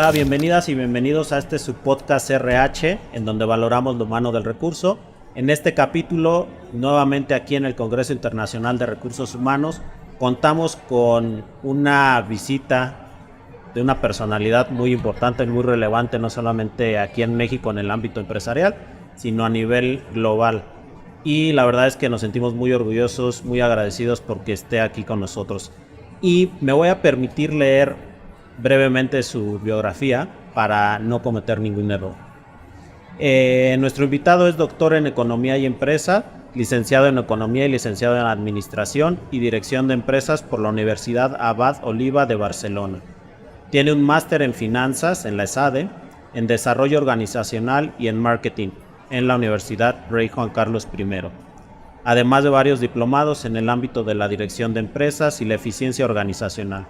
Hola, bienvenidas y bienvenidos a este subpodcast RH, en donde valoramos lo humano del recurso. En este capítulo, nuevamente aquí en el Congreso Internacional de Recursos Humanos, contamos con una visita de una personalidad muy importante y muy relevante, no solamente aquí en México en el ámbito empresarial, sino a nivel global. Y la verdad es que nos sentimos muy orgullosos, muy agradecidos porque esté aquí con nosotros. Y me voy a permitir leer brevemente su biografía para no cometer ningún error. Nuestro invitado es doctor en Economía y Empresa, licenciado en Economía y licenciado en Administración y Dirección de Empresas por la Universidad Abad Oliva de Barcelona. Tiene un máster en Finanzas en la ESADE, en Desarrollo Organizacional y en Marketing en la Universidad Rey Juan Carlos I, además de varios diplomados en el ámbito de la dirección de empresas y la eficiencia organizacional.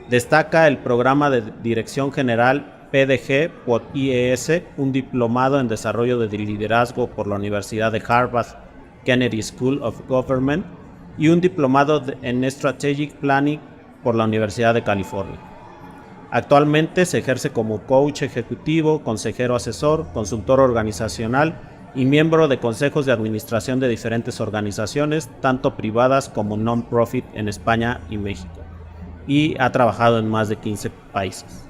Destaca el programa de Dirección General PDG por IES, un diplomado en Desarrollo de Liderazgo por la Universidad de Harvard Kennedy School of Government y un diplomado en Strategic Planning por la Universidad de California. Actualmente se ejerce como coach ejecutivo, consejero asesor, consultor organizacional y miembro de consejos de administración de diferentes organizaciones, tanto privadas como non-profit en España y México. Y ha trabajado en más de 15 países.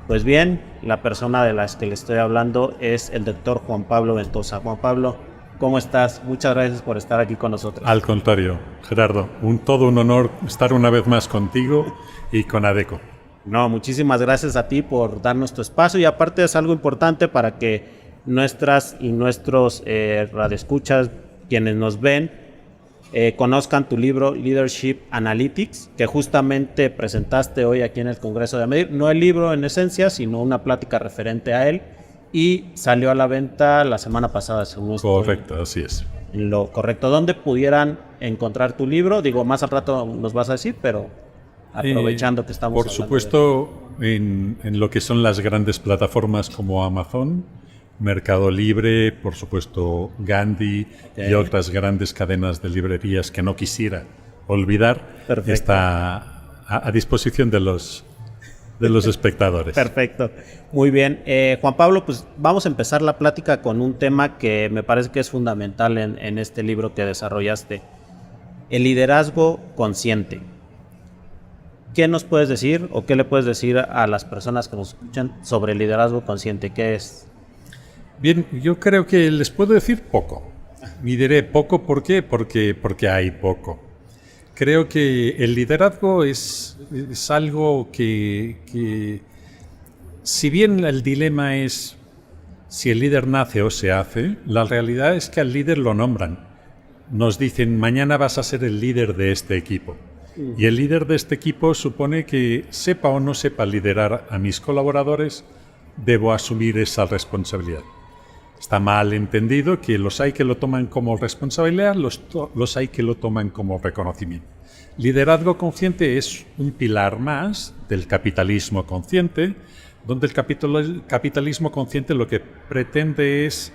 Pues bien, la persona de la que le estoy hablando es el doctor Juan Pablo Ventosa. Juan Pablo, ¿cómo estás? Muchas gracias por estar aquí con nosotros. Al contrario, Gerardo, todo un honor estar una vez más contigo y con ADECO. No, muchísimas gracias a ti por darnos tu espacio y aparte es algo importante para que nuestras y nuestros radioescuchas, quienes nos ven, conozcan tu libro Leadership Analytics, que justamente presentaste hoy aquí en el Congreso de Madrid. No el libro en esencia, sino una plática referente a él, y salió a la venta la semana pasada, según Correcto, así es. Lo correcto. ¿Dónde pudieran encontrar tu libro? Digo, más al rato nos vas a decir, pero aprovechando que estamos por supuesto, en lo que son las grandes plataformas como Amazon, Mercado Libre, por supuesto Gandhi, y otras grandes cadenas de librerías que no quisiera olvidar. Perfecto. Está a disposición de los espectadores. Perfecto, muy bien. Juan Pablo, pues vamos a empezar la plática con un tema que me parece que es fundamental en este libro que desarrollaste, el liderazgo consciente. ¿Qué nos puedes decir o qué le puedes decir a las personas que nos escuchan sobre el liderazgo consciente? ¿Qué es? Bien, yo creo que les puedo decir poco. Y diré poco, ¿por qué? Porque hay poco. Creo que el liderazgo es algo que, si bien el dilema es si el líder nace o se hace, la realidad es que al líder lo nombran. Nos dicen, mañana vas a ser el líder de este equipo. Y el líder de este equipo supone que, sepa o no sepa liderar a mis colaboradores, debo asumir esa responsabilidad. Está mal entendido que los hay que lo toman como responsabilidad, los hay que lo toman como reconocimiento. Liderazgo consciente es un pilar más del capitalismo consciente, donde el capitalismo consciente lo que pretende es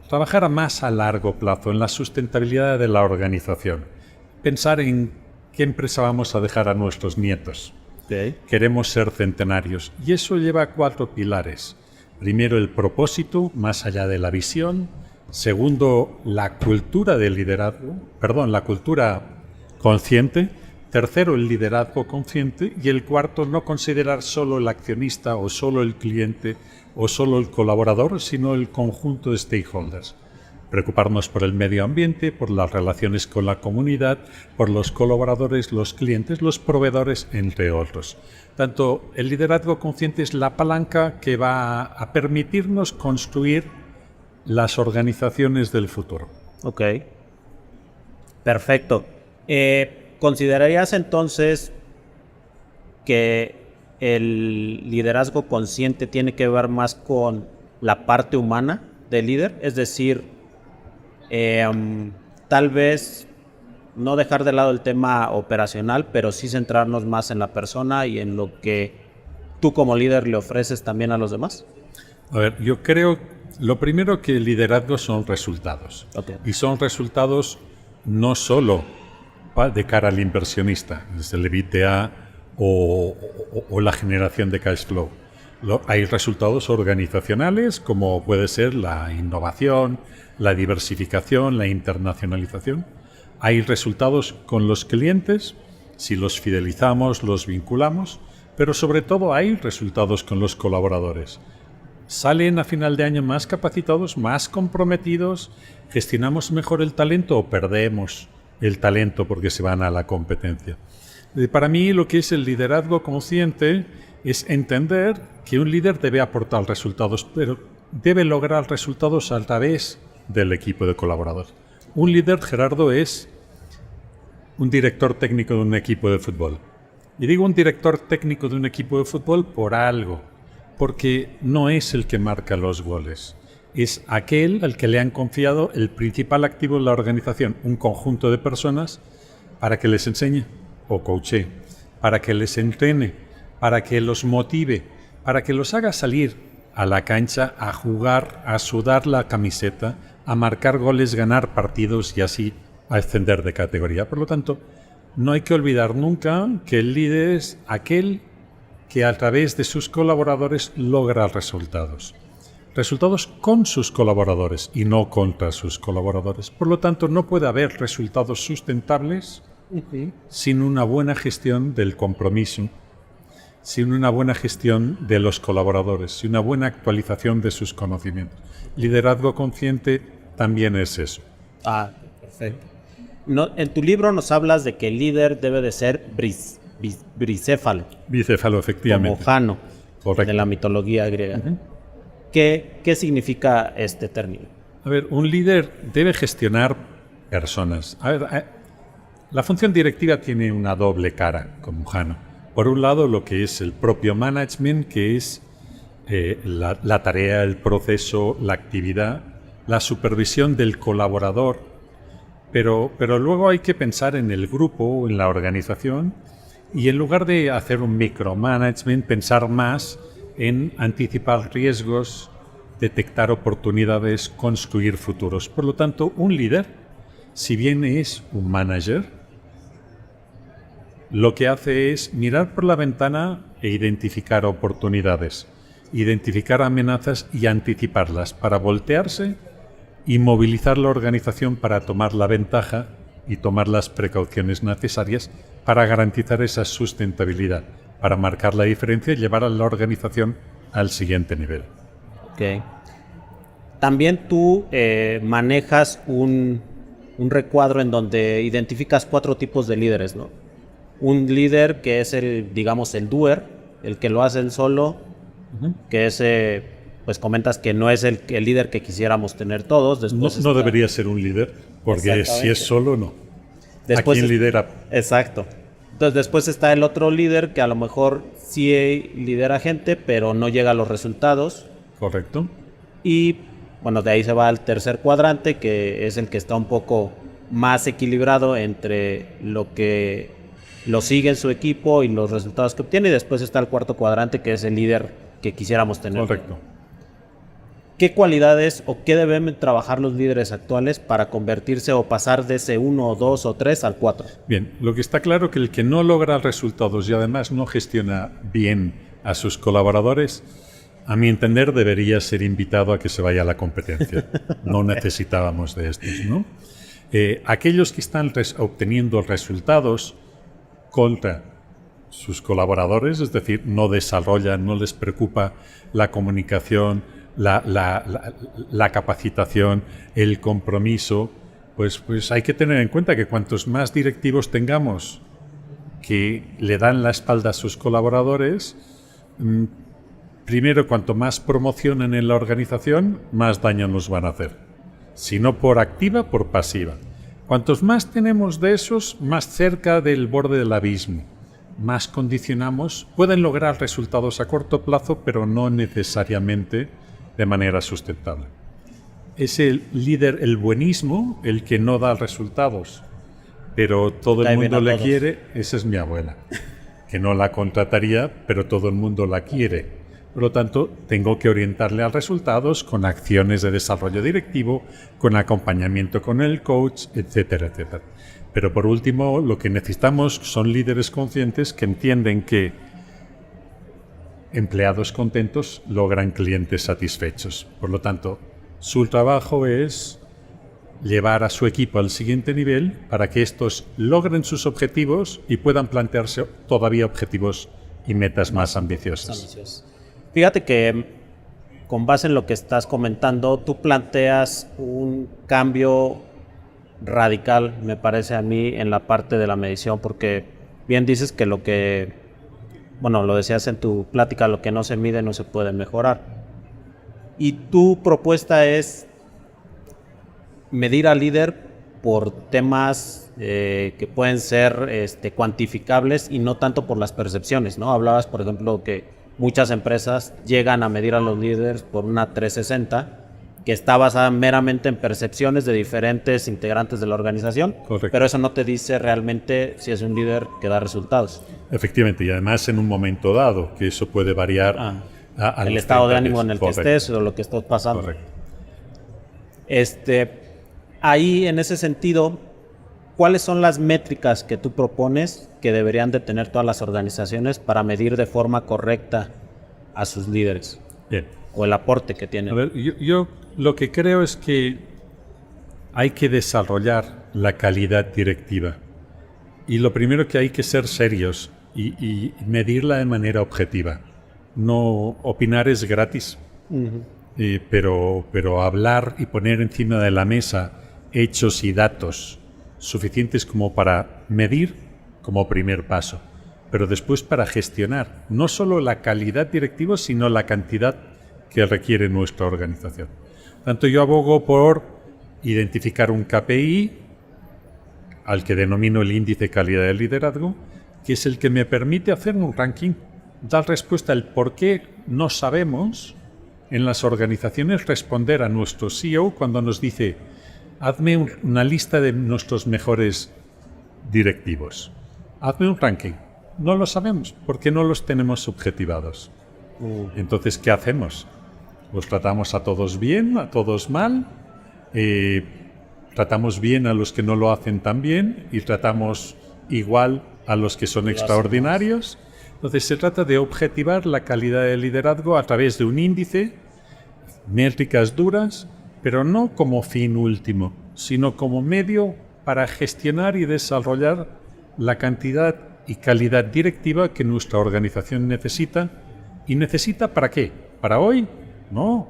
trabajar más a largo plazo en la sustentabilidad de la organización. Pensar en qué empresa vamos a dejar a nuestros nietos. Okay. Queremos ser centenarios. Y eso lleva a 4 pilares. Primero, el propósito, más allá de la visión. Segundo, la cultura del liderazgo, la cultura consciente. Tercero, el liderazgo consciente. Y el cuarto, no considerar solo el accionista o solo el cliente o solo el colaborador, sino el conjunto de stakeholders. Preocuparnos por el medio ambiente, por las relaciones con la comunidad, por los colaboradores, los clientes, los proveedores, entre otros. Tanto el liderazgo consciente es la palanca que va a permitirnos construir las organizaciones del futuro. Ok. Perfecto. ¿Considerarías entonces que el liderazgo consciente tiene que ver más con la parte humana del líder? Es decir, tal vez no dejar de lado el tema operacional, pero sí centrarnos más en la persona y en lo que tú como líder le ofreces también a los demás. A ver, yo creo, lo primero que el liderazgo son resultados. Okay. Y son resultados no solo de cara al inversionista, desde el EBITDA o la generación de cash flow. Hay resultados organizacionales, como puede ser la innovación, la diversificación, la internacionalización. Hay resultados con los clientes, si los fidelizamos, los vinculamos, pero sobre todo hay resultados con los colaboradores. Salen a final de año más capacitados, más comprometidos, gestionamos mejor el talento o perdemos el talento porque se van a la competencia. Para mí, lo que es el liderazgo consciente es entender que un líder debe aportar resultados, pero debe lograr resultados a través del equipo de colaboradores. Un líder, Gerardo, es un director técnico de un equipo de fútbol. Y digo un director técnico de un equipo de fútbol por algo, porque no es el que marca los goles. Es aquel al que le han confiado el principal activo de la organización, un conjunto de personas para que les enseñe o coache, para que les entrene, para que los motive, para que los haga salir a la cancha a jugar, a sudar la camiseta, a marcar goles, ganar partidos y así a ascender de categoría. Por lo tanto, no hay que olvidar nunca que el líder es aquel que a través de sus colaboradores logra resultados. Resultados con sus colaboradores y no contra sus colaboradores. Por lo tanto, no puede haber resultados sustentables sin una buena gestión del compromiso, sin una buena gestión de los colaboradores, sin una buena actualización de sus conocimientos. Liderazgo consciente también es eso. Ah, perfecto. No, en tu libro nos hablas de que el líder debe de ser bicéfalo. Bicéfalo, efectivamente. Como Jano, correcto, de la mitología griega. ¿Qué significa este término? A ver, un líder debe gestionar personas. A ver, la función directiva tiene una doble cara, como Jano. Por un lado, lo que es el propio management, que es la tarea, el proceso, la actividad, la supervisión del colaborador. Pero luego hay que pensar en el grupo, en la organización, y en lugar de hacer un micromanagement, pensar más en anticipar riesgos, detectar oportunidades, construir futuros. Por lo tanto, un líder, si bien es un manager, lo que hace es mirar por la ventana e identificar oportunidades, identificar amenazas y anticiparlas para voltearse y movilizar la organización para tomar la ventaja y tomar las precauciones necesarias para garantizar esa sustentabilidad, para marcar la diferencia y llevar a la organización al siguiente nivel. Okay. También tú manejas un recuadro en donde identificas 4 tipos de líderes, ¿no? Un líder que es el doer, el que lo hace él solo, que ese, pues comentas que no es el líder que quisiéramos tener todos. Después no debería ser un líder, porque si es solo, no. Después ¿a quién lidera? Exacto. Entonces después está el otro líder que a lo mejor sí lidera gente, pero no llega a los resultados. Correcto. Y bueno, de ahí se va al tercer cuadrante, que es el que está un poco más equilibrado entre lo que lo sigue en su equipo y los resultados que obtiene. Y después está el cuarto cuadrante, que es el líder que quisiéramos tener. Correcto. ¿Qué cualidades o qué deben trabajar los líderes actuales para convertirse o pasar de ese 1 o 2 o 3 al 4? Bien, lo que está claro que el que no logra resultados y además no gestiona bien a sus colaboradores, a mi entender, debería ser invitado a que se vaya a la competencia. No necesitábamos de estos, ¿no? Aquellos que están obteniendo resultados contra sus colaboradores, es decir, no desarrollan, no les preocupa la comunicación, la capacitación, el compromiso, pues hay que tener en cuenta que cuantos más directivos tengamos que le dan la espalda a sus colaboradores, primero, cuanto más promocionen en la organización, más daño nos van a hacer. Si no por activa, por pasiva. Cuantos más tenemos de esos, más cerca del borde del abismo. Más condicionamos, pueden lograr resultados a corto plazo, pero no necesariamente de manera sustentable. Es el líder, el buenismo, el que no da resultados, pero todo el mundo le quiere. Esa es mi abuela, que no la contrataría, pero todo el mundo la quiere. Por lo tanto, tengo que orientarle a resultados con acciones de desarrollo directivo, con acompañamiento con el coach, etcétera, etcétera. Pero por último, lo que necesitamos son líderes conscientes que entienden que empleados contentos logran clientes satisfechos. Por lo tanto, su trabajo es llevar a su equipo al siguiente nivel para que estos logren sus objetivos y puedan plantearse todavía objetivos y metas más ambiciosas. Fíjate que con base en lo que estás comentando, tú planteas un cambio radical, me parece a mí, en la parte de la medición, porque bien dices que lo decías en tu plática, lo que no se mide no se puede mejorar. Y tu propuesta es medir al líder por temas que pueden ser cuantificables y no tanto por las percepciones, ¿no? Hablabas, por ejemplo, que muchas empresas llegan a medir a los líderes por una 360 que está basada meramente en percepciones de diferentes integrantes de la organización. Correcto. Pero eso no te dice realmente si es un líder que da resultados. Efectivamente, y además en un momento dado, que eso puede variar el estado de ánimo en el que estés o lo que estás pasando. Correcto. Ahí, en ese sentido, ¿cuáles son las métricas que tú propones que deberían de tener todas las organizaciones para medir de forma correcta a sus líderes? Bien. O el aporte que tienen. A ver, yo lo que creo es que hay que desarrollar la calidad directiva. Y lo primero que hay que ser serios y medirla de manera objetiva. No opinar es gratis, pero hablar y poner encima de la mesa hechos y datos suficientes como para medir como primer paso, pero después para gestionar no solo la calidad directiva, sino la cantidad que requiere nuestra organización. Tanto yo abogo por identificar un KPI, al que denomino el índice de calidad del liderazgo, que es el que me permite hacer un ranking, dar respuesta al por qué no sabemos en las organizaciones responder a nuestro CEO cuando nos dice: hazme una lista de nuestros mejores directivos. Hazme un ranking. No lo sabemos porque no los tenemos subjetivados. Entonces, ¿qué hacemos? Pues tratamos a todos bien, a todos mal, tratamos bien a los que no lo hacen tan bien y tratamos igual a los que son extraordinarios. Entonces, se trata de objetivar la calidad del liderazgo a través de un índice, métricas duras, pero no como fin último, sino como medio para gestionar y desarrollar la cantidad y calidad directiva que nuestra organización necesita. ¿Y necesita para qué? ¿Para hoy? No.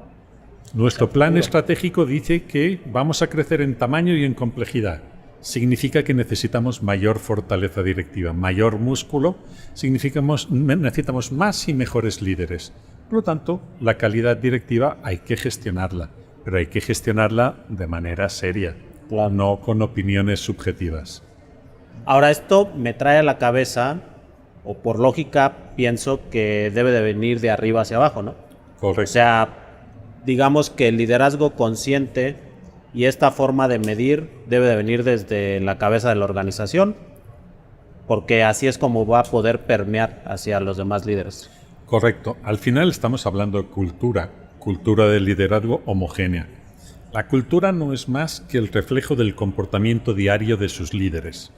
Nuestro plan estratégico dice que vamos a crecer en tamaño y en complejidad. Significa que necesitamos mayor fortaleza directiva, mayor músculo, necesitamos más y mejores líderes. Por lo tanto, la calidad directiva hay que gestionarla, pero hay que gestionarla de manera seria, claro, no con opiniones subjetivas. Ahora, esto me trae a la cabeza, o por lógica pienso que debe de venir de arriba hacia abajo, ¿no? Correcto. O sea, digamos que el liderazgo consciente y esta forma de medir debe de venir desde la cabeza de la organización, porque así es como va a poder permear hacia los demás líderes. Correcto. Al final estamos hablando de cultura del liderazgo homogénea. La cultura no es más que el reflejo del comportamiento diario de sus líderes.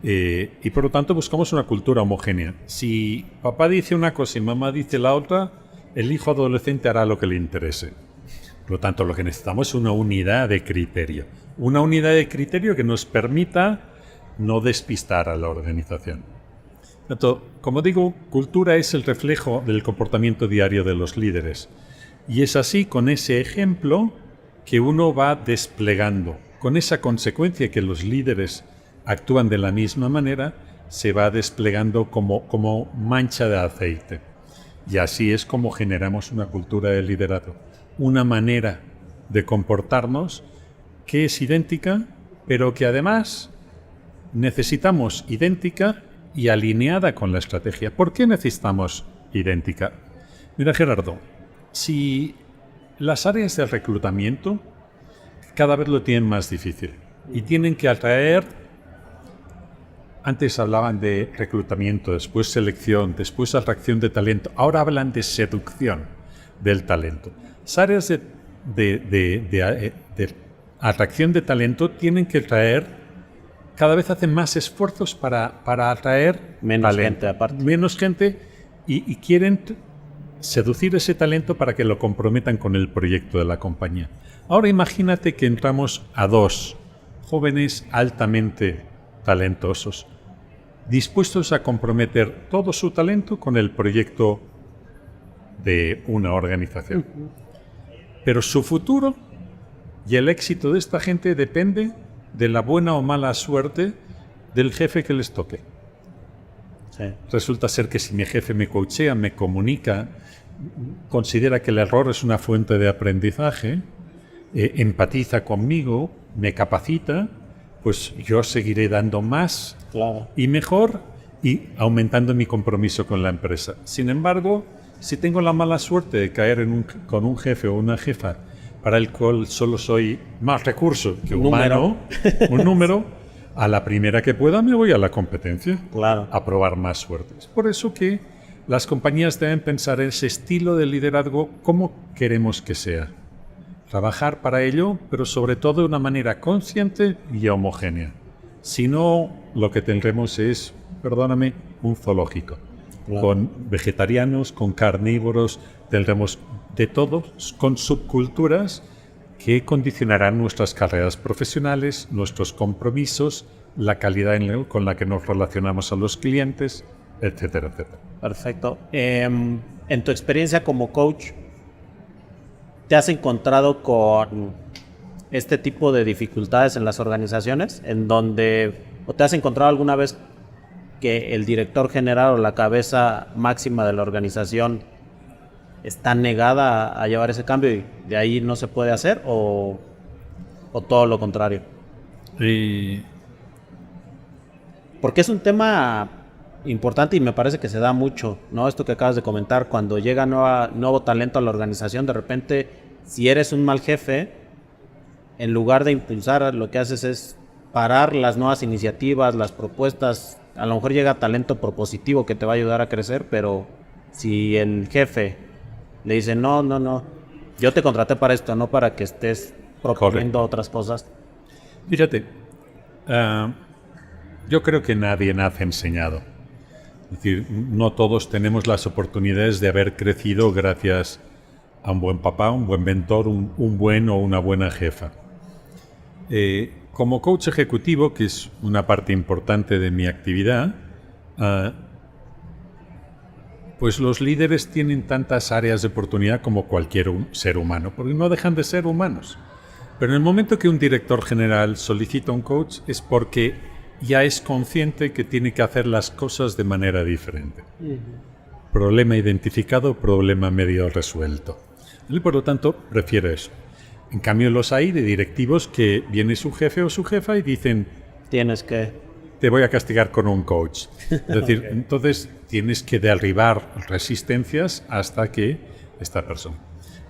Y por lo tanto buscamos una cultura homogénea. Si papá dice una cosa y mamá dice la otra, el hijo adolescente hará lo que le interese. Por lo tanto, lo que necesitamos es una unidad de criterio. Una unidad de criterio que nos permita no despistar a la organización. Entonces, como digo, cultura es el reflejo del comportamiento diario de los líderes. Y es así, con ese ejemplo, que uno va desplegando. Con esa consecuencia que los líderes actúan de la misma manera, se va desplegando como mancha de aceite. Y así es como generamos una cultura de liderazgo. Una manera de comportarnos que es idéntica, pero que además necesitamos idéntica y alineada con la estrategia. ¿Por qué necesitamos idéntica? Mira, Gerardo, si las áreas de reclutamiento cada vez lo tienen más difícil y tienen que atraer. Antes hablaban de reclutamiento, después selección, después atracción de talento. Ahora hablan de seducción del talento. Las áreas de atracción de talento tienen que traer cada vez hacen más esfuerzos para atraer Menos talento, gente aparte. menos gente y quieren seducir ese talento para que lo comprometan con el proyecto de la compañía. Ahora imagínate que entramos a 2 jóvenes altamente talentosos, dispuestos a comprometer todo su talento con el proyecto de una organización. Pero su futuro y el éxito de esta gente depende de la buena o mala suerte del jefe que les toque. Sí. Resulta ser que si mi jefe me coachea, me comunica, considera que el error es una fuente de aprendizaje, empatiza conmigo, me capacita, pues yo seguiré dando más Claro. y mejor y aumentando mi compromiso con la empresa. Sin embargo, si tengo la mala suerte de caer con un jefe o una jefa para el cual solo soy más recurso que humano, un número, a la primera que pueda me voy a la competencia Claro. a probar más suerte. Es por eso que las compañías deben pensar en ese estilo de liderazgo, cómo queremos que sea. Trabajar para ello, pero sobre todo de una manera consciente y homogénea. Si no, lo que tendremos es, perdóname, un zoológico. Claro. Con vegetarianos, con carnívoros, tendremos de todos, con subculturas que condicionarán nuestras carreras profesionales, nuestros compromisos, la calidad con la que nos relacionamos a los clientes, etcétera, etcétera. Perfecto. En tu experiencia como coach, ¿te has encontrado con este tipo de dificultades en las organizaciones? ¿O te has encontrado alguna vez que el director general o la cabeza máxima de la organización está negada a llevar ese cambio y de ahí no se puede hacer? ¿O todo lo contrario? Porque es un tema importante y me parece que se da mucho, ¿no? Esto que acabas de comentar, cuando llega nuevo talento a la organización, de repente, si eres un mal jefe, en lugar de impulsar, lo que haces es parar las nuevas iniciativas, las propuestas. A lo mejor llega talento propositivo que te va a ayudar a crecer, pero si el jefe le dice, no, yo te contraté para esto, no para que estés proponiendo otras cosas. Fíjate, yo creo que nadie nace enseñado. Es decir, no todos tenemos las oportunidades de haber crecido gracias a un buen papá, un buen mentor, un buen o una buena jefa. Como coach ejecutivo, que es una parte importante de mi actividad, pues los líderes tienen tantas áreas de oportunidad como cualquier ser humano, porque no dejan de ser humanos. Pero en el momento que un director general solicita un coach es porque ya es consciente que tiene que hacer las cosas de manera diferente. Problema identificado, problema medio resuelto. Y por lo tanto, prefiero eso. En cambio, los hay de directivos que viene su jefe o su jefa y dicen, te voy a castigar con un coach. Es decir, okay. Entonces tienes que derribar resistencias hasta que esta persona.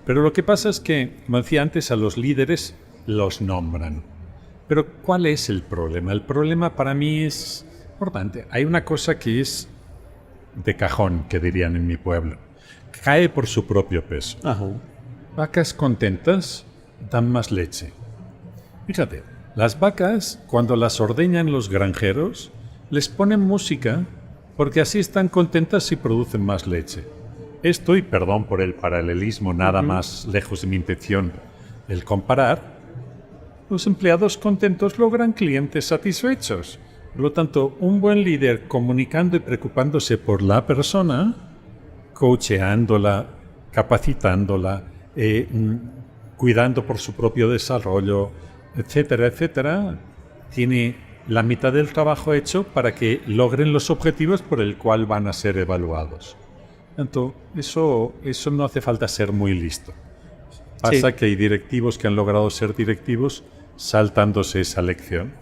Pero lo que pasa es que, como decía antes, a los líderes los nombran. Pero ¿cuál es el problema? El problema para mí es importante. Hay una cosa que es de cajón, que dirían en mi pueblo. Cae por su propio peso. Ajá. Vacas contentas dan más leche. Fíjate, las vacas, cuando las ordeñan los granjeros, les ponen música porque así están contentas y producen más leche. Esto, y perdón por el paralelismo, nada más lejos de mi intención el comparar, los empleados contentos logran clientes satisfechos. Por lo tanto, un buen líder comunicando y preocupándose por la persona, coacheándola, capacitándola, cuidando por su propio desarrollo, etcétera, etcétera, tiene la mitad del trabajo hecho para que logren los objetivos por el cual van a ser evaluados. Entonces, eso no hace falta ser muy listo. Pasa que hay directivos que han logrado ser directivos saltándose esa lección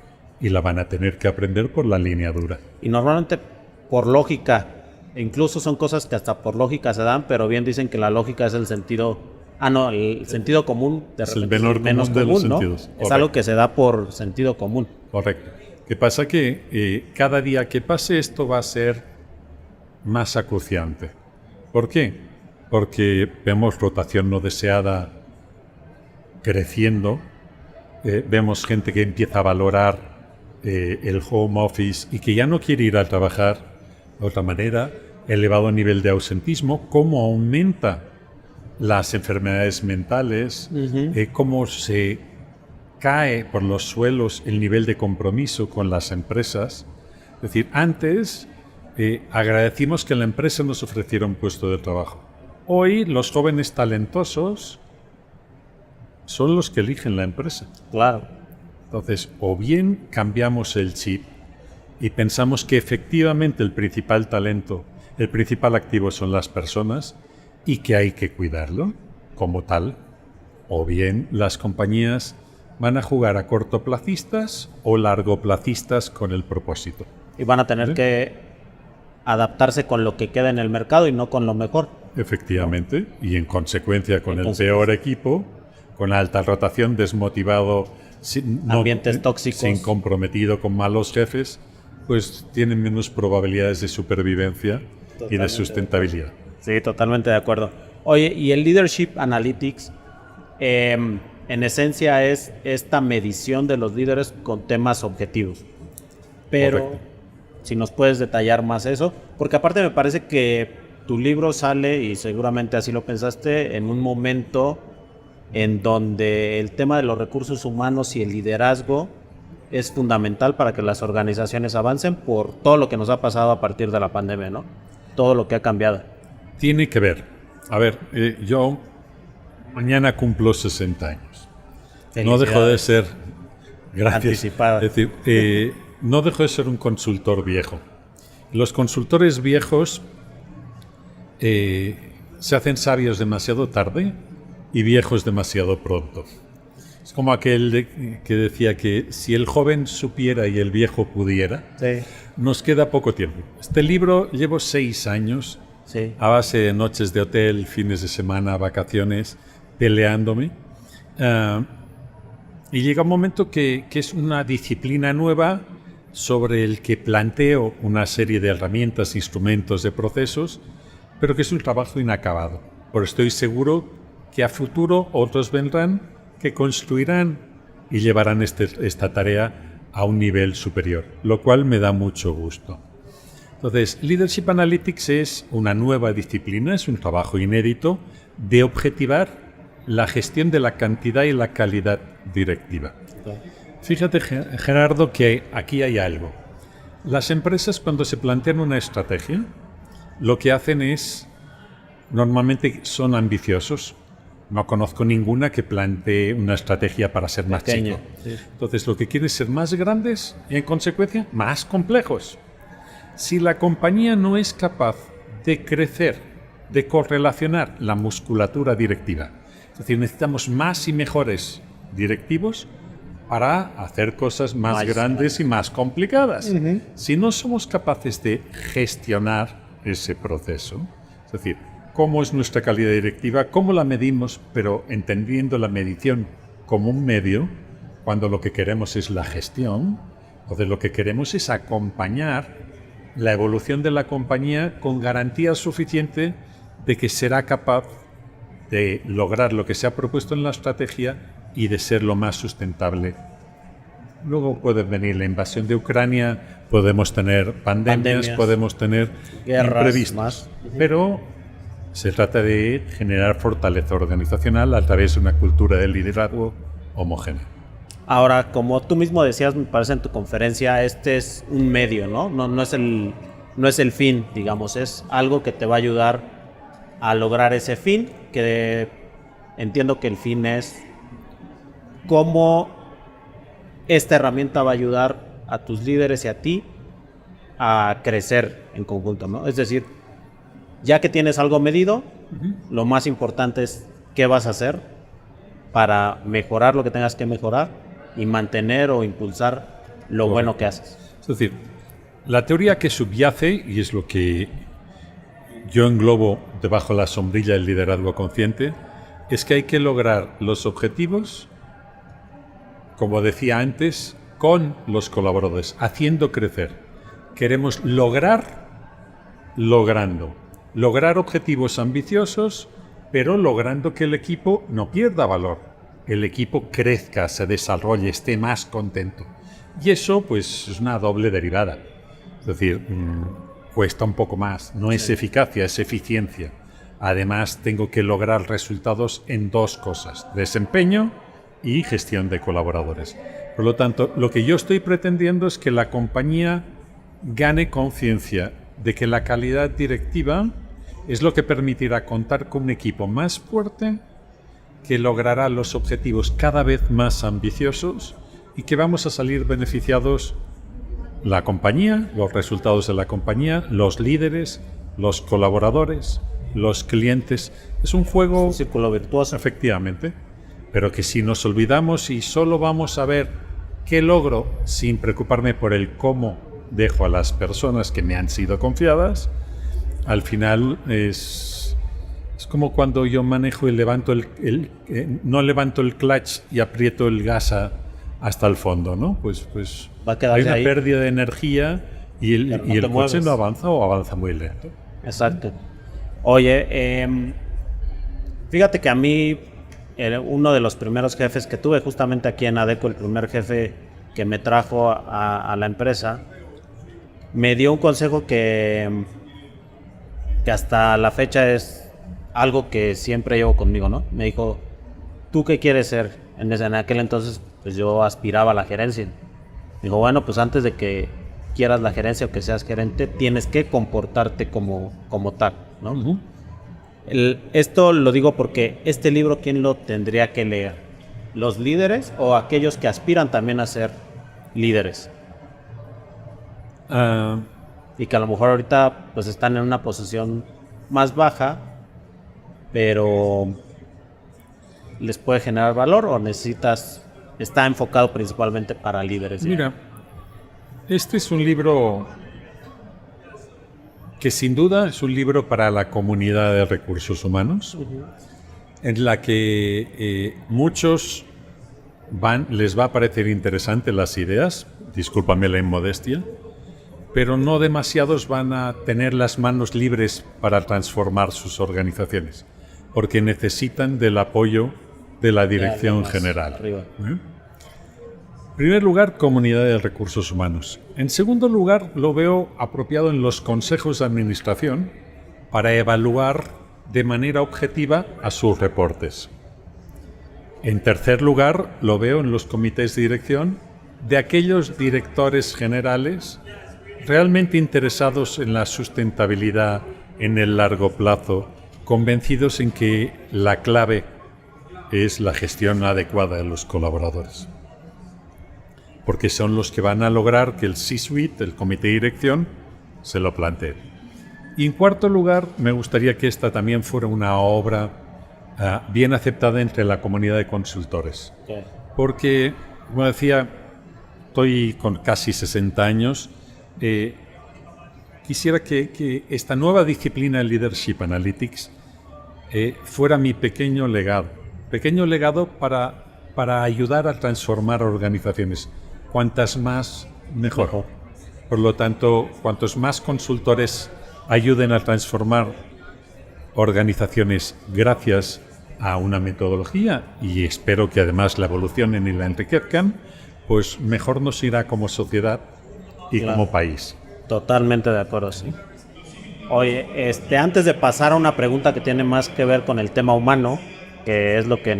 y la van a tener que aprender por la línea dura. Y normalmente por lógica, incluso son cosas que hasta por lógica se dan, pero bien dicen que la lógica es el sentido, el sentido común, es el menos común, de los ¿no? sentidos. Es algo que se da por sentido común. Correcto. ¿Qué pasa? Que cada día que pase esto va a ser más acuciante. ¿Por qué? Porque vemos rotación no deseada creciendo, vemos gente que empieza a valorar el home office y que ya no quiere ir a trabajar de otra manera, elevado nivel de ausentismo, cómo aumenta las enfermedades mentales, cómo se cae por los suelos el nivel de compromiso con las empresas. Es decir, antes agradecimos que la empresa nos ofreciera un puesto de trabajo. Hoy los jóvenes talentosos son los que eligen la empresa. Claro. Entonces, o bien cambiamos el chip y pensamos que efectivamente el principal talento, el principal activo son las personas y que hay que cuidarlo como tal, o bien las compañías van a jugar a cortoplacistas o largoplacistas con el propósito. Y van a tener que adaptarse con lo que queda en el mercado y no con lo mejor. Efectivamente, y en consecuencia con el peor equipo, con alta rotación, desmotivado, ambientes tóxicos, sin comprometido, con malos jefes, pues tienen menos probabilidades de supervivencia y de sustentabilidad. Sí, totalmente de acuerdo. Oye, y el Leadership Analytics, en esencia es esta medición de los líderes con temas objetivos. Pero, correcto, si nos puedes detallar más eso, porque aparte me parece que tu libro sale, y seguramente así lo pensaste, en un momento en donde el tema de los recursos humanos y el liderazgo es fundamental para que las organizaciones avancen por todo lo que nos ha pasado a partir de la pandemia, ¿no? Todo lo que ha cambiado. Tiene que ver. A ver, yo mañana cumplo 60 años. No dejo de ser... Gracias. Anticipada. Es decir, no dejo de ser un consultor viejo. Los consultores viejos se hacen sabios demasiado tarde y viejos demasiado pronto. Es como aquel que decía que si el joven supiera y el viejo pudiera, sí, nos queda poco tiempo. Este libro llevo 6 años, sí, a base de noches de hotel, fines de semana, vacaciones, peleándome. Y llega un momento que es una disciplina nueva sobre el que planteo una serie de herramientas, instrumentos, de procesos, pero que es un trabajo inacabado. Pero estoy seguro que a futuro otros vendrán que construirán y llevarán esta tarea a un nivel superior, lo cual me da mucho gusto. Entonces, Leadership Analytics es una nueva disciplina, es un trabajo inédito de objetivar la gestión de la cantidad y la calidad directiva. Fíjate, Gerardo, que aquí hay algo. Las empresas, cuando se plantean una estrategia, lo que hacen es, normalmente son ambiciosos. No conozco ninguna que plantee una estrategia para ser más chico. Sí. Entonces, lo que quieren es ser más grandes y, en consecuencia, más complejos. Si la compañía no es capaz de crecer, de correlacionar la musculatura directiva, es decir, necesitamos más y mejores directivos para hacer cosas más grandes y más complicadas. Si no somos capaces de gestionar ese proceso, es decir, cómo es nuestra calidad directiva, cómo la medimos, pero entendiendo la medición como un medio, cuando lo que queremos es la gestión, entonces lo que queremos es acompañar la evolución de la compañía con garantía suficiente de que será capaz de lograr lo que se ha propuesto en la estrategia y de ser lo más sustentable. Luego puede venir la invasión de Ucrania, podemos tener pandemias, podemos tener guerras, imprevistos, pero se trata de generar fortaleza organizacional a través de una cultura de liderazgo homogénea. Ahora, como tú mismo decías, me parece en tu conferencia, este es un medio, ¿no? No es el fin, digamos, es algo que te va a ayudar a lograr ese fin, que entiendo que el fin es cómo esta herramienta va a ayudar a tus líderes y a ti a crecer en conjunto, ¿no? Es decir, ya que tienes algo medido, lo más importante es qué vas a hacer para mejorar lo que tengas que mejorar y mantener o impulsar lo bueno que haces. Es decir, la teoría que subyace, y es lo que yo englobo debajo de la sombrilla del liderazgo consciente, es que hay que lograr los objetivos, como decía antes, con los colaboradores, haciendo crecer. Queremos lograr objetivos ambiciosos, pero logrando que el equipo no pierda valor, el equipo crezca, se desarrolle, esté más contento. Y eso, pues, es una doble derivada. Es decir, cuesta un poco más. No es eficacia, es eficiencia. Además, tengo que lograr resultados en dos cosas: desempeño y gestión de colaboradores. Por lo tanto, lo que yo estoy pretendiendo es que la compañía gane conciencia de que la calidad directiva es lo que permitirá contar con un equipo más fuerte, que logrará los objetivos cada vez más ambiciosos y que vamos a salir beneficiados la compañía, los resultados de la compañía, los líderes, los colaboradores, los clientes. Es un juego... Un círculo virtuoso. Efectivamente. Pero que si nos olvidamos y solo vamos a ver qué logro sin preocuparme por el cómo dejo a las personas que me han sido confiadas, al final es como cuando yo manejo y levanto no levanto el clutch y aprieto el gas hasta el fondo, ¿no? Pues Va a quedarse hay una ahí. pérdida de energía y el coche mueves. no avanza o avanza muy lento. Exacto. Oye, fíjate que a mí, uno de los primeros jefes que tuve justamente aquí en Adecco, el primer jefe que me trajo a la empresa, me dio un consejo que hasta la fecha es algo que siempre llevo conmigo, ¿no? Me dijo, ¿tú qué quieres ser? En aquel entonces, pues yo aspiraba a la gerencia. Me dijo, bueno, pues antes de que quieras la gerencia o que seas gerente, tienes que comportarte como tal, ¿no? Uh-huh. Esto lo digo porque este libro, ¿quién lo tendría que leer? ¿Los líderes o aquellos que aspiran también a ser líderes? Y que a lo mejor ahorita pues están en una posición más baja, pero les puede generar valor, o está enfocado principalmente para líderes. Mira, este es un libro que sin duda es un libro para la comunidad de recursos humanos, en la que muchos les va a parecer interesante las ideas, discúlpame la inmodestia, pero no demasiados van a tener las manos libres para transformar sus organizaciones, porque necesitan del apoyo de la dirección general. En primer lugar, comunidad de recursos humanos. En segundo lugar, lo veo apropiado en los consejos de administración para evaluar de manera objetiva a sus reportes. En tercer lugar, lo veo en los comités de dirección de aquellos directores generales realmente interesados en la sustentabilidad en el largo plazo, convencidos en que la clave es la gestión adecuada de los colaboradores, porque son los que van a lograr que el C-Suite, el comité de dirección, se lo plantee. Y en cuarto lugar, me gustaría que esta también fuera una obra bien aceptada entre la comunidad de consultores. Okay. Porque, como decía, estoy con casi 60 años, quisiera que esta nueva disciplina de Leadership Analytics fuera mi pequeño legado para ayudar a transformar organizaciones. Cuantas más, mejor. Por lo tanto, cuantos más consultores ayuden a transformar organizaciones gracias a una metodología, y espero que además la evolucionen y la enriquezcan, pues mejor nos irá como sociedad y como país. Totalmente de acuerdo, sí. Oye, antes de pasar a una pregunta que tiene más que ver con el tema humano, que es lo que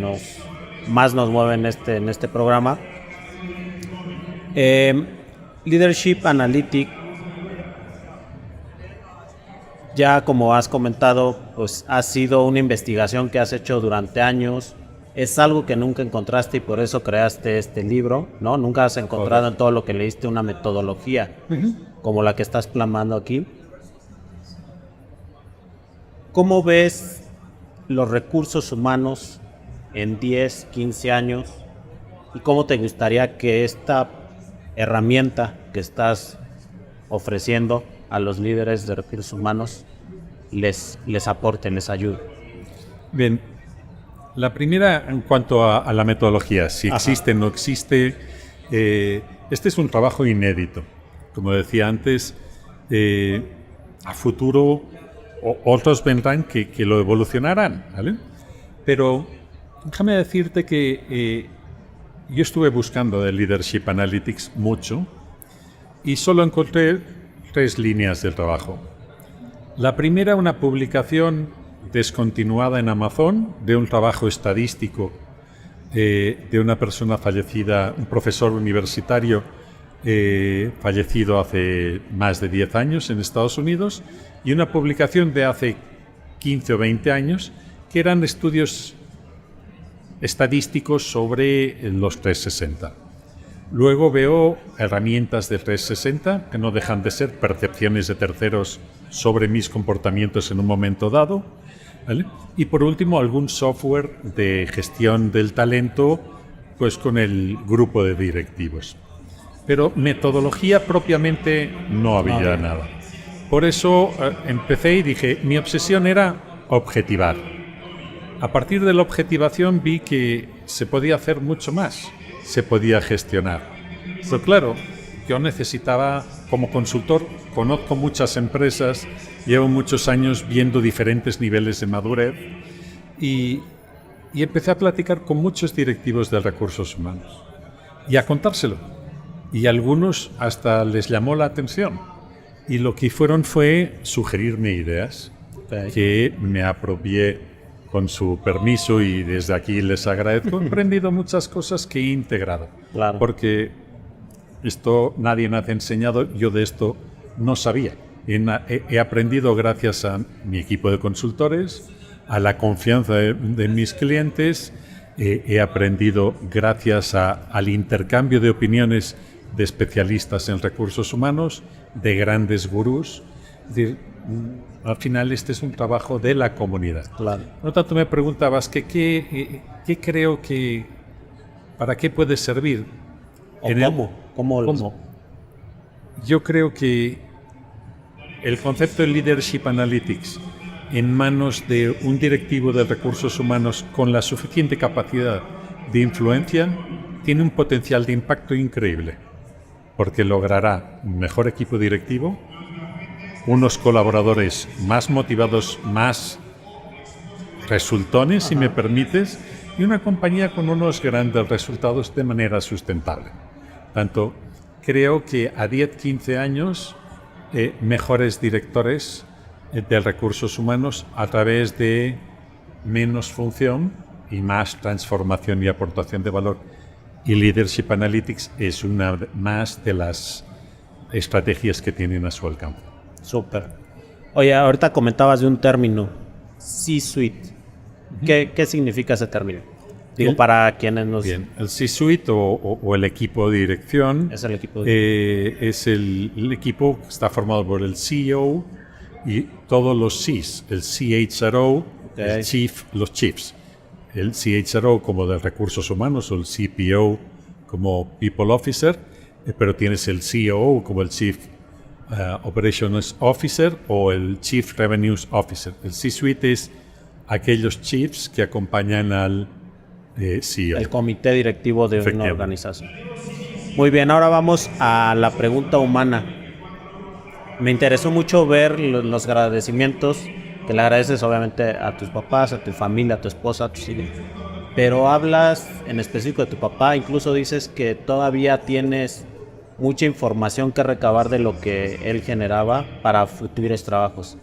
más nos mueve en este programa, Leadership Analytics, ya como has comentado, pues ha sido una investigación que has hecho durante años. Es algo que nunca encontraste y por eso creaste este libro, ¿no? Nunca has encontrado en todo lo que leíste una metodología como la que estás plasmando aquí. ¿Cómo ves los recursos humanos en 10, 15 años? ¿Y cómo te gustaría que esta herramienta que estás ofreciendo a los líderes de recursos humanos les aporte, les ayude? Bien, la primera en cuanto a la metodología, si existe o no existe, este es un trabajo inédito. Como decía antes, a futuro otros vendrán que lo evolucionarán, ¿vale? Pero déjame decirte que yo estuve buscando de Leadership Analytics mucho y solo encontré 3 líneas de trabajo. La primera, una publicación descontinuada en Amazon de un trabajo estadístico de una persona fallecida, un profesor universitario fallecido hace más de 10 años en Estados Unidos, y una publicación de hace 15 o 20 años que eran estudios estadísticos sobre los 360. Luego veo herramientas de 360 que no dejan de ser percepciones de terceros sobre mis comportamientos en un momento dado, ¿vale? Y por último, algún software de gestión del talento, pues con el grupo de directivos. Pero metodología propiamente no había nada. Por eso empecé y dije, mi obsesión era objetivar. A partir de la objetivación vi que se podía hacer mucho más, se podía gestionar. Pero claro, yo necesitaba, como consultor, conozco muchas empresas, llevo muchos años viendo diferentes niveles de madurez y empecé a platicar con muchos directivos de recursos humanos y a contárselo. Y a algunos hasta les llamó la atención. Y lo que fueron fue sugerirme ideas que me apropié con su permiso y desde aquí les agradezco. He aprendido muchas cosas que he integrado. Claro. Porque esto nadie me ha enseñado, yo de esto no sabía. He aprendido gracias a mi equipo de consultores, a la confianza de mis clientes, he aprendido gracias al intercambio de opiniones de especialistas en recursos humanos, de grandes gurús. Es decir, al final este es un trabajo de la comunidad. Claro. Por lo tanto, me preguntabas que qué creo que, ¿para qué puede servir? ¿O cómo? Yo creo que el concepto de Leadership Analytics en manos de un directivo de recursos humanos con la suficiente capacidad de influencia tiene un potencial de impacto increíble, porque logrará un mejor equipo directivo, unos colaboradores más motivados, más resultones, si me permites, y una compañía con unos grandes resultados de manera sustentable. Tanto creo que a 10, 15 años, mejores directores de recursos humanos a través de menos función y más transformación y aportación de valor. Y Leadership Analytics es una más de las estrategias que tienen a su alcance. Súper. Oye, ahorita comentabas de un término, C-Suite. ¿Qué significa ese término? Digo, para quienes nos... Bien, el C-Suite o el equipo de dirección es el equipo de... es el equipo que está formado por el CEO y todos los Cs, el CHRO, el Chief, los Chiefs. El CHRO como de recursos humanos o el CPO como People Officer, pero tienes el COO como el Chief Operations Officer o el Chief Revenues Officer. El C-Suite es aquellos chiefs que acompañan al CEO. El comité directivo de una organización. Muy bien, ahora vamos a la pregunta humana. Me interesó mucho ver los agradecimientos que le agradeces obviamente a tus papás, a tu familia, a tu esposa, a tus hijos. Pero hablas en específico de tu papá, incluso dices que todavía tienes mucha información que recabar de lo que él generaba para futuros trabajos.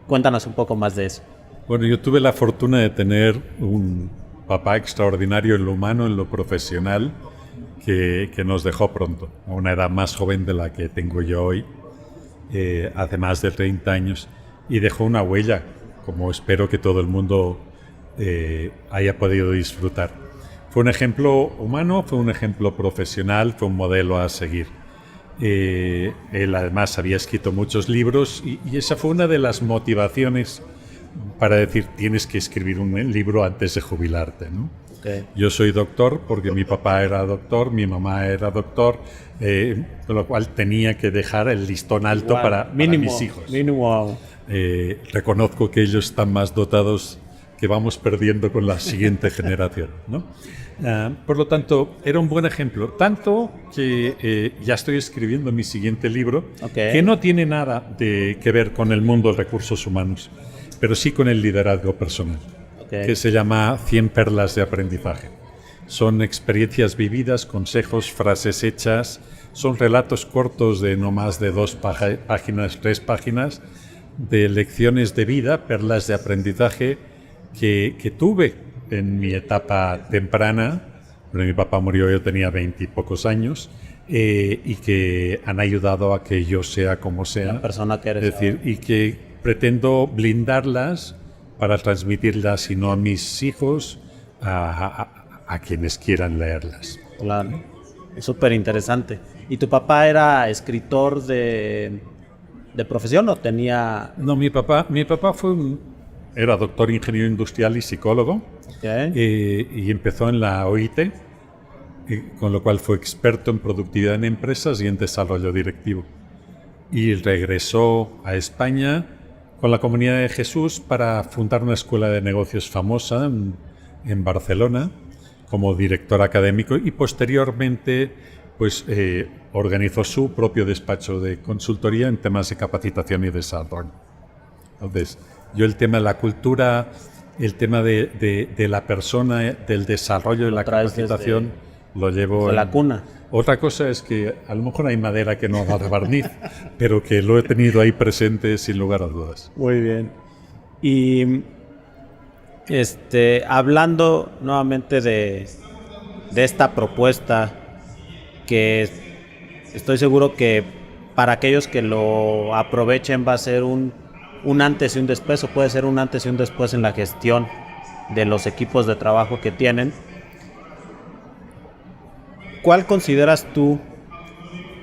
Cuéntanos un poco más de eso. Bueno, yo tuve la fortuna de tener un papá extraordinario en lo humano, en lo profesional, que nos dejó pronto, a una edad más joven de la que tengo yo hoy, hace más de 30 años, y dejó una huella, como espero que todo el mundo haya podido disfrutar. Fue un ejemplo humano, fue un ejemplo profesional, fue un modelo a seguir. Él además había escrito muchos libros y esa fue una de las motivaciones para decir, tienes que escribir un libro antes de jubilarte, ¿no? Okay. Yo soy doctor porque mi papá era doctor, mi mamá era doctor, con lo cual tenía que dejar el listón alto para mis hijos. Mínimo. Reconozco que ellos están más dotados, que vamos perdiendo con la siguiente generación, ¿no? Por lo tanto, era un buen ejemplo, tanto que ya estoy escribiendo mi siguiente libro, que no tiene nada que ver con el mundo de recursos humanos, pero sí con el liderazgo personal, que se llama 100 perlas de aprendizaje. Son experiencias vividas, consejos, frases hechas, son relatos cortos de no más de 2 páginas, 3 páginas, de lecciones de vida, perlas de aprendizaje que tuve en mi etapa temprana. Bueno, mi papá murió, yo tenía 20 y pocos años, y que han ayudado a que yo sea como sea. La persona que eres. Es decir, y que pretendo blindarlas para transmitirlas, si no a mis hijos, a quienes quieran leerlas. Claro, es súper interesante. ¿Y tu papá era escritor de profesión o tenía...? No, mi papá era doctor ingeniero industrial y psicólogo, y empezó en la OIT, con lo cual fue experto en productividad en empresas y en desarrollo directivo. Y regresó a España con la Comunidad de Jesús para fundar una escuela de negocios famosa en Barcelona como director académico, y posteriormente pues organizó su propio despacho de consultoría en temas de capacitación y desarrollo. Entonces, yo el tema de la cultura, el tema de la persona, del desarrollo de la capacitación, lo llevo de la cuna. Otra cosa es que a lo mejor hay madera que no va de barniz, pero que lo he tenido ahí presente sin lugar a dudas. Muy bien. Y hablando nuevamente de esta propuesta, que estoy seguro que para aquellos que lo aprovechen va a ser un antes y un después, o puede ser un antes y un después en la gestión de los equipos de trabajo que tienen. ¿Cuál consideras tú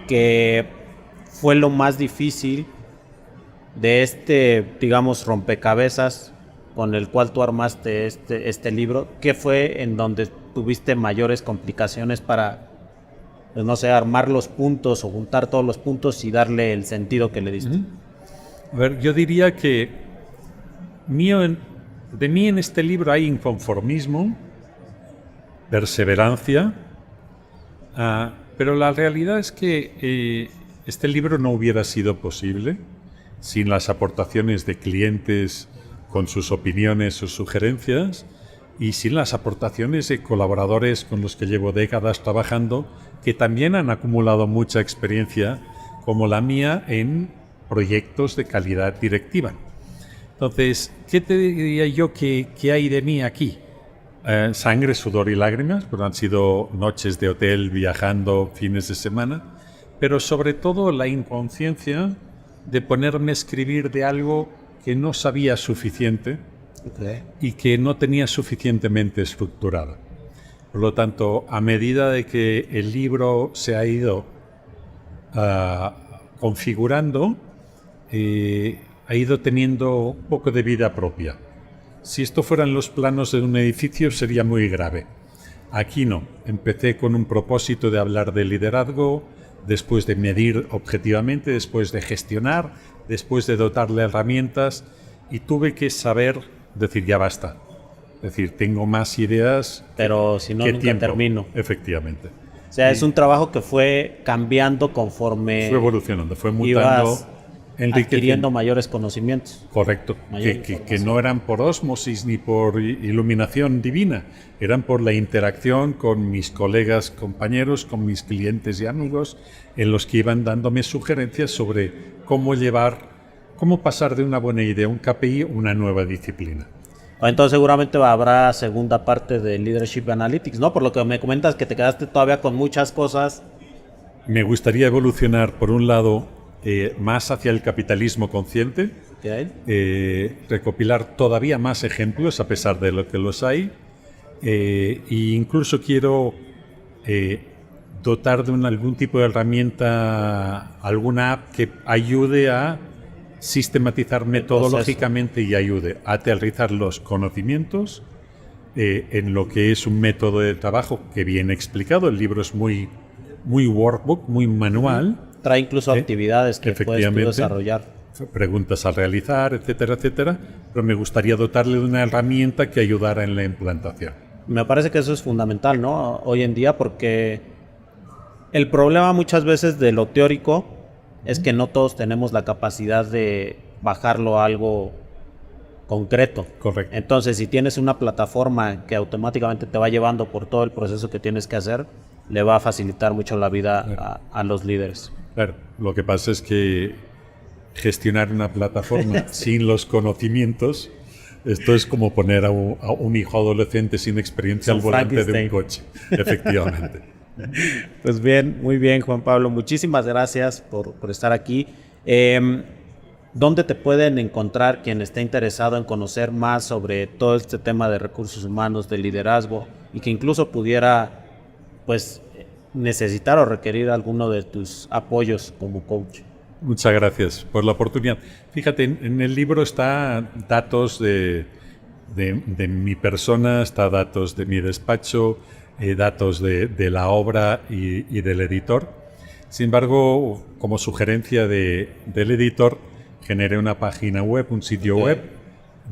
que fue lo más difícil de digamos, rompecabezas con el cual tú armaste este libro? ¿Qué fue en donde tuviste mayores complicaciones para, pues no sé, armar los puntos o juntar todos los puntos y darle el sentido que le diste? A ver, yo diría que de mí en este libro hay inconformismo, perseverancia, pero la realidad es que este libro no hubiera sido posible sin las aportaciones de clientes con sus opiniones, sus sugerencias, y sin las aportaciones de colaboradores con los que llevo décadas trabajando, que también han acumulado mucha experiencia, como la mía, en proyectos de calidad directiva. Entonces, ¿qué te diría yo que hay de mí aquí? Sangre, sudor y lágrimas, pero han sido noches de hotel viajando, fines de semana, pero sobre todo la inconsciencia de ponerme a escribir de algo que no sabía suficiente, y que no tenía suficientemente estructurado. Por lo tanto, a medida de que el libro se ha ido configurando, ha ido teniendo un poco de vida propia. Si esto fueran los planos de un edificio sería muy grave. Aquí no. Empecé con un propósito de hablar de liderazgo, después de medir objetivamente, después de gestionar, después de dotarle herramientas, y tuve que saber decir ya basta. Es decir, tengo más ideas, pero si no, nunca tiempo. Termino. Efectivamente. O sea, es un trabajo que fue cambiando conforme fue evolucionando, fue mutando, adquiriendo mayores conocimientos. Correcto, que no eran por ósmosis ni por iluminación divina, eran por la interacción con mis colegas, compañeros, con mis clientes y amigos, en los que iban dándome sugerencias sobre cómo pasar de una buena idea, un KPI, a una nueva disciplina. Entonces seguramente habrá segunda parte de Leadership Analytics, ¿no? Por lo que me comentas que te quedaste todavía con muchas cosas. Me gustaría evolucionar, por un lado, más hacia el capitalismo consciente, recopilar todavía más ejemplos a pesar de lo que los hay, e incluso quiero dotar de algún tipo de herramienta, alguna app que ayude a sistematizar metodológicamente y ayude a aterrizar los conocimientos en lo que es un método de trabajo que viene explicado. El libro es muy workbook, muy manual. Trae incluso actividades que puedes tú desarrollar. Preguntas a realizar, etcétera, etcétera. Pero me gustaría dotarle de una herramienta que ayudara en la implantación. Me parece que eso es fundamental, ¿no? Hoy en día, porque el problema muchas veces de lo teórico es que no todos tenemos la capacidad de bajarlo a algo concreto. Correcto. Entonces, si tienes una plataforma que automáticamente te va llevando por todo el proceso que tienes que hacer, le va a facilitar mucho la vida a los líderes. Claro, lo que pasa es que gestionar una plataforma sin los conocimientos, esto es como poner a un hijo adolescente sin experiencia al volante de un coche, efectivamente. Pues bien, muy bien, Juan Pablo. Muchísimas gracias por estar aquí. ¿Dónde te pueden encontrar quien esté interesado en conocer más sobre todo este tema de recursos humanos, de liderazgo, y que incluso pudiera, pues, necesitar o requerir alguno de tus apoyos como coach? Muchas gracias por la oportunidad. Fíjate, en el libro está datos de mi persona, está datos de mi despacho, datos de la obra y del editor. Sin embargo, como sugerencia del editor, generé una página web, un sitio web,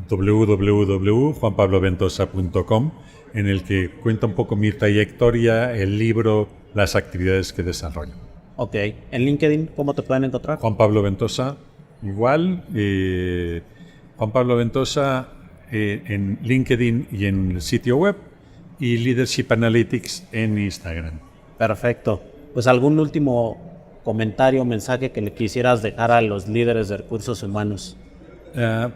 www.juanpabloventosa.com, en el que cuenta un poco mi trayectoria, el libro, las actividades que desarrollo. Ok. ¿En LinkedIn cómo te pueden encontrar? Juan Pablo Ventosa, igual. Juan Pablo Ventosa en LinkedIn y en el sitio web, y Leadership Analytics en Instagram. Perfecto. Pues algún último comentario o mensaje que le quisieras dejar a los líderes de recursos humanos.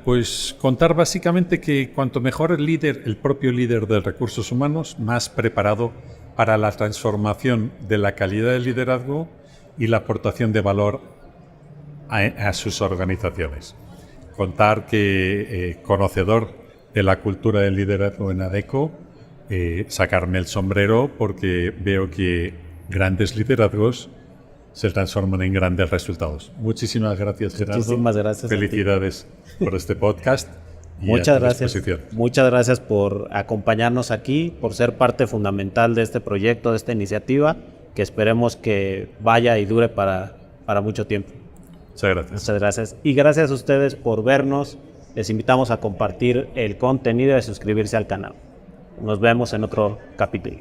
Pues contar básicamente que cuanto mejor el propio líder de recursos humanos, más preparado para la transformación de la calidad del liderazgo y la aportación de valor a sus organizaciones. Contar que conocedor de la cultura del liderazgo en ADECO, sacarme el sombrero porque veo que grandes liderazgos se transforman en grandes resultados. Muchísimas gracias, Gerardo. Muchísimas gracias. Felicidades por este podcast. Muchas gracias. Muchas gracias por acompañarnos aquí, por ser parte fundamental de este proyecto, de esta iniciativa, que esperemos que vaya y dure para mucho tiempo. Muchas gracias. Muchas gracias. Y gracias a ustedes por vernos. Les invitamos a compartir el contenido y a suscribirse al canal. Nos vemos en otro capítulo.